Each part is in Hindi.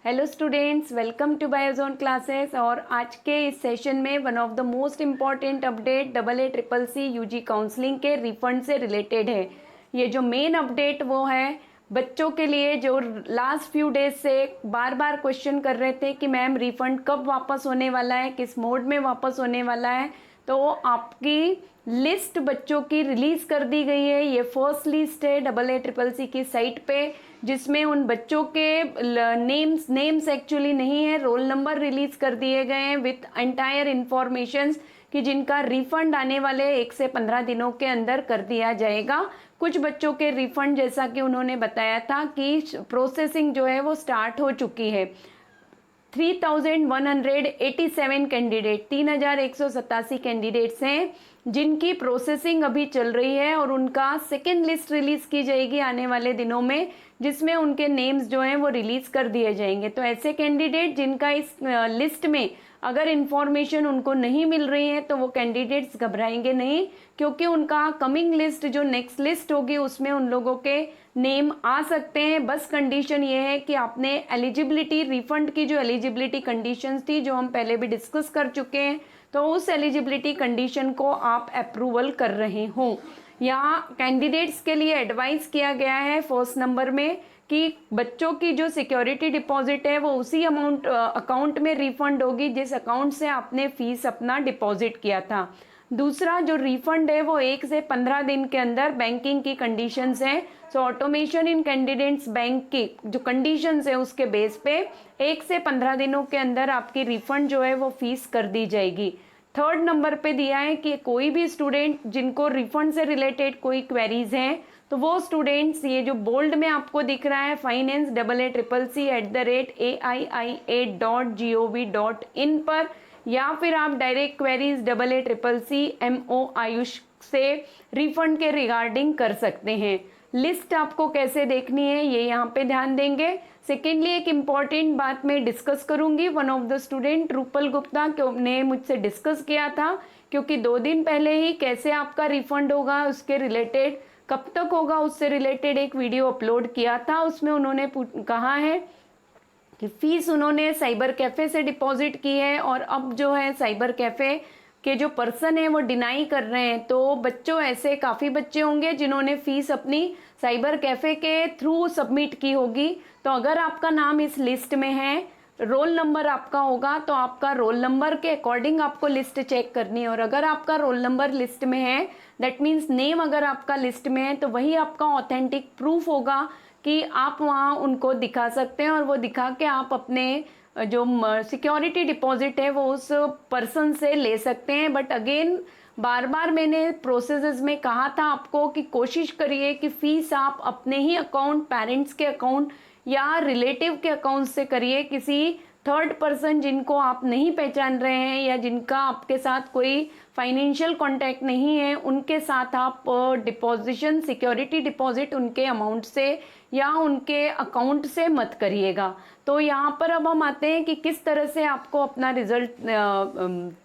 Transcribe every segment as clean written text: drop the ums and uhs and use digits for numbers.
Hello students, welcome to Biozone classes. और आज के इस सेशन में one of the most important update AA CCC UG counselling के रिफंड से रिलेटेड है। ये जो मेन अपडेट वो है बच्चों के लिए जो लास्ट फ्यू डेज से बार बार क्वेश्चन कर रहे थे कि मैम रिफंड कब वापस होने वाला है, किस मोड में वापस होने वाला है। तो आपकी लिस्ट बच्चों की रिलीज कर दी गई है। ये फर्स्ट लिस्ट है AA CCC की साइट पे, जिसमें उन बच्चों के नेम्स एक्चुअली नहीं है, रोल नंबर रिलीज कर दिए गए हैं विथ एंटायर इंफॉर्मेशंस कि जिनका रिफंड आने वाले 1 से 15 दिनों के अंदर कर दिया जाएगा। कुछ बच्चों के रिफंड जैसा कि उन्होंने बताया था कि प्रोसेसिंग जो है वो स्टार्ट हो चुकी है। 3187 कैंडिडेट 3187 कैंडिडेट्स हैं जिनकी प्रोसेसिंग अभी चल रही है और उनका सेकेंड लिस्ट रिलीज की जाएगी आने वाले दिनों में, जिसमें उनके नेम्स जो हैं वो रिलीज कर दिए जाएंगे। तो ऐसे कैंडिडेट जिनका इस लिस्ट में अगर इंफॉर्मेशन उनको नहीं मिल रही है तो वो कैंडिडेट्स घबराएंगे नहीं, क्योंकि उनका कमिंग लिस्ट जो नेक्स्ट लिस्ट होगी उसमें उन लोगों के नेम आ सकते हैं। बस कंडीशन ये है कि आपने एलिजिबिलिटी, रिफंड की जो एलिजिबिलिटी कंडीशंस थी जो हम पहले भी डिस्कस कर चुके हैं, तो उस एलिजिबिलिटी कंडीशन को आप अप्रूवल कर रहे हो। यहाँ कैंडिडेट्स के लिए एडवाइस किया गया है फर्स्ट नंबर में कि बच्चों की जो सिक्योरिटी डिपॉजिट है वो उसी अकाउंट में रिफंड होगी जिस अकाउंट से आपने फीस अपना डिपॉजिट किया था। दूसरा, जो रिफंड है वो 1 से 15 दिन के अंदर बैंकिंग की कंडीशंस हैं। सो ऑटोमेशन इन कैंडिडेट्स बैंक की जो कंडीशंस है उसके बेस पे 1 से 15 दिनों के अंदर आपकी रिफंड जो है वो फीस कर दी जाएगी। थर्ड नंबर पे दिया है कि कोई भी स्टूडेंट जिनको रिफंड से रिलेटेड कोई क्वेरीज हैं तो वो स्टूडेंट्स, ये जो बोल्ड में आपको दिख रहा है finance@AACCA.gov.in पर, या फिर आप direct queries AA CCC Ayush से रिफंड के रिगार्डिंग कर सकते हैं। लिस्ट आपको कैसे देखनी है ये यहाँ पे ध्यान देंगे। सेकेंडली, एक इम्पॉर्टेंट बात मैं डिस्कस करूंगी। One of the student Rupal Gupta ने मुझसे डिस्कस किया था, क्योंकि 2 दिन पहले ही कैसे आपका रिफंड होगा उसके रिलेटेड, कब तक होगा उससे रिलेटेड एक वीडियो अपलोड किया था। उसमें उन्होंने कहा है कि फीस उन्होंने साइबर कैफे से डिपॉजिट की है और अब जो है साइबर कैफे के जो पर्सन है वो डिनाई कर रहे हैं। तो बच्चों, ऐसे काफ़ी बच्चे होंगे जिन्होंने फीस अपनी साइबर कैफे के थ्रू सबमिट की होगी। तो अगर आपका नाम इस लिस्ट में है, रोल नंबर आपका होगा, तो आपका रोल नंबर के अकॉर्डिंग आपको लिस्ट चेक करनी है। और अगर आपका रोल नंबर लिस्ट में है, दैट मीन्स नेम अगर आपका लिस्ट में है, तो वही आपका ऑथेंटिक प्रूफ होगा कि आप वहाँ उनको दिखा सकते हैं और वो दिखा के आप अपने जो सिक्योरिटी डिपॉजिट है वो उस पर्सन से ले सकते हैं। बट अगेन, बार बार मैंने प्रोसेसेस में कहा था आपको कि कोशिश करिए कि फीस आप अपने ही अकाउंट, पेरेंट्स के अकाउंट या रिलेटिव के अकाउंट से करिए। किसी थर्ड पर्सन जिनको आप नहीं पहचान रहे हैं या जिनका आपके साथ कोई फाइनेंशियल कांटेक्ट नहीं है, उनके साथ आप डिपॉजिशन, सिक्योरिटी डिपॉजिट उनके अमाउंट से या उनके अकाउंट से मत करिएगा। तो यहाँ पर अब हम आते हैं कि किस तरह से आपको अपना रिजल्ट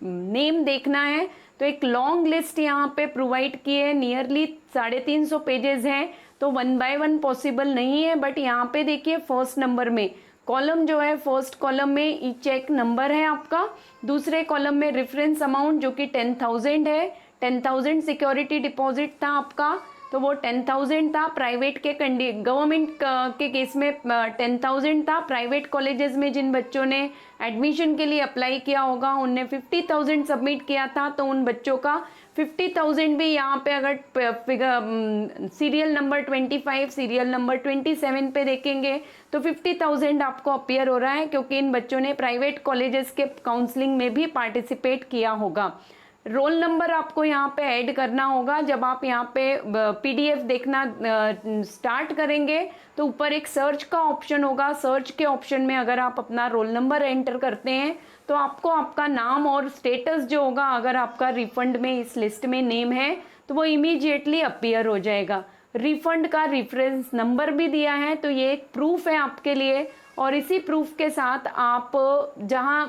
नेम देखना है। तो एक लॉन्ग लिस्ट यहाँ पे प्रोवाइड की है, नियरली 350 पेजेस हैं, तो 1 बाय 1 पॉसिबल नहीं है। बट यहाँ पे देखिए फर्स्ट नंबर में कॉलम जो है, फर्स्ट कॉलम में ई चेक नंबर है आपका, दूसरे कॉलम में रेफरेंस अमाउंट जो कि 10,000 है, 10,000 सिक्योरिटी डिपॉजिट था आपका, तो वो 10,000 था। प्राइवेट के गवर्नमेंट के केस में 10,000 था। प्राइवेट कॉलेजेस में जिन बच्चों ने एडमिशन के लिए अप्लाई किया होगा उनने 50,000 सबमिट किया था, तो उन बच्चों का 50,000 भी यहाँ पे अगर सीरियल नंबर 25, सीरियल नंबर 27 पे देखेंगे तो 50,000 आपको अपीयर हो रहा है, क्योंकि इन बच्चों ने प्राइवेट कॉलेजेस के काउंसलिंग में भी पार्टिसिपेट किया होगा। रोल नंबर आपको यहाँ पे ऐड करना होगा। जब आप यहाँ पे PDF देखना स्टार्ट करेंगे तो ऊपर एक सर्च का ऑप्शन होगा। सर्च के ऑप्शन में अगर आप अपना रोल नंबर एंटर करते हैं तो आपको आपका नाम और स्टेटस जो होगा, अगर आपका रिफंड में इस लिस्ट में नेम है तो वो इमीडिएटली अपीयर हो जाएगा। रिफंड का रेफरेंस नंबर भी दिया है, तो ये एक प्रूफ है आपके लिए, और इसी प्रूफ के साथ आप जहाँ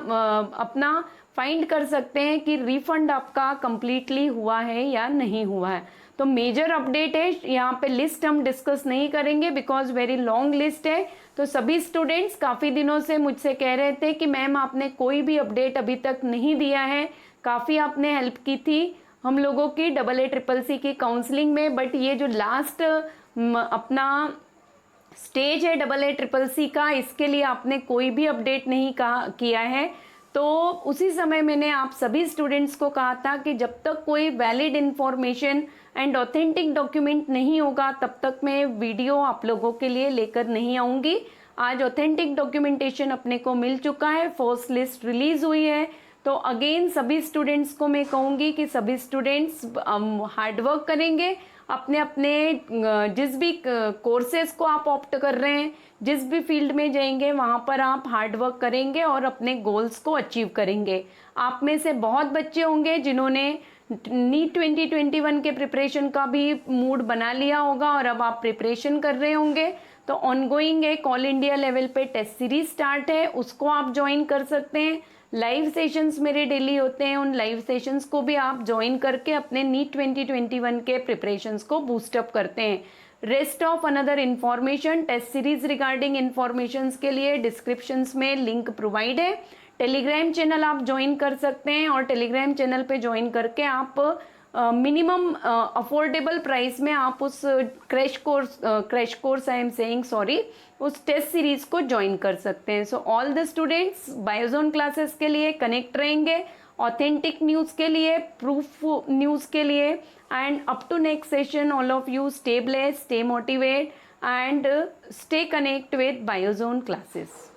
अपना फाइंड कर सकते हैं कि रिफंड आपका कंप्लीटली हुआ है या नहीं हुआ है। तो मेजर अपडेट है, यहाँ पे लिस्ट हम डिस्कस नहीं करेंगे बिकॉज वेरी लॉन्ग लिस्ट है। तो सभी स्टूडेंट्स काफ़ी दिनों से मुझसे कह रहे थे कि मैम आपने कोई भी अपडेट अभी तक नहीं दिया है, काफ़ी आपने हेल्प की थी हम लोगों की AA-CCC की काउंसलिंग में, बट ये जो लास्ट अपना स्टेज है AA-CCC का, इसके लिए आपने कोई भी अपडेट नहीं किया है। तो उसी समय मैंने आप सभी स्टूडेंट्स को कहा था कि जब तक कोई valid information and authentic document नहीं होगा तब तक मैं वीडियो आप लोगों के लिए लेकर नहीं आऊँगी। आज ऑथेंटिक डॉक्यूमेंटेशन अपने को मिल चुका है, फर्स्ट लिस्ट रिलीज हुई है। तो अगेन सभी स्टूडेंट्स को मैं कहूँगी कि सभी स्टूडेंट्स हार्डवर्क करेंगे, अपने अपने जिस भी कोर्सेज को आप ऑप्ट कर रहे हैं, जिस भी फील्ड में जाएंगे वहाँ पर आप हार्डवर्क करेंगे और अपने गोल्स को अचीव करेंगे। आप में से बहुत बच्चे होंगे जिन्होंने नीट 2021 के प्रिपरेशन का भी मूड बना लिया होगा और अब आप प्रिपरेशन कर रहे होंगे। तो ऑनगोइंग एक ऑल इंडिया लेवल पे टेस्ट सीरीज स्टार्ट है, उसको आप ज्वाइन कर सकते हैं। लाइव सेशंस मेरे डेली होते हैं, उन लाइव सेशंस को भी आप ज्वाइन करके अपने नीट 2021 के प्रिपरेशंस को बूस्टअप करते हैं। Rest of another information test series regarding informations के लिए डिस्क्रिप्शंस में लिंक प्रोवाइड है। टेलीग्राम चैनल आप ज्वाइन कर सकते हैं और टेलीग्राम चैनल पे ज्वाइन करके आप मिनिमम अफोर्डेबल प्राइस में आप उस crash course I am saying sorry, उस टेस्ट सीरीज को ज्वाइन कर सकते हैं। So all the students Biozone classes के लिए कनेक्ट रहेंगे, ऑथेंटिक न्यूज़ के लिए, प्रूफ न्यूज़ के लिए, and up to next session all of you stay blessed, stay motivate and stay connect with Biozone classes.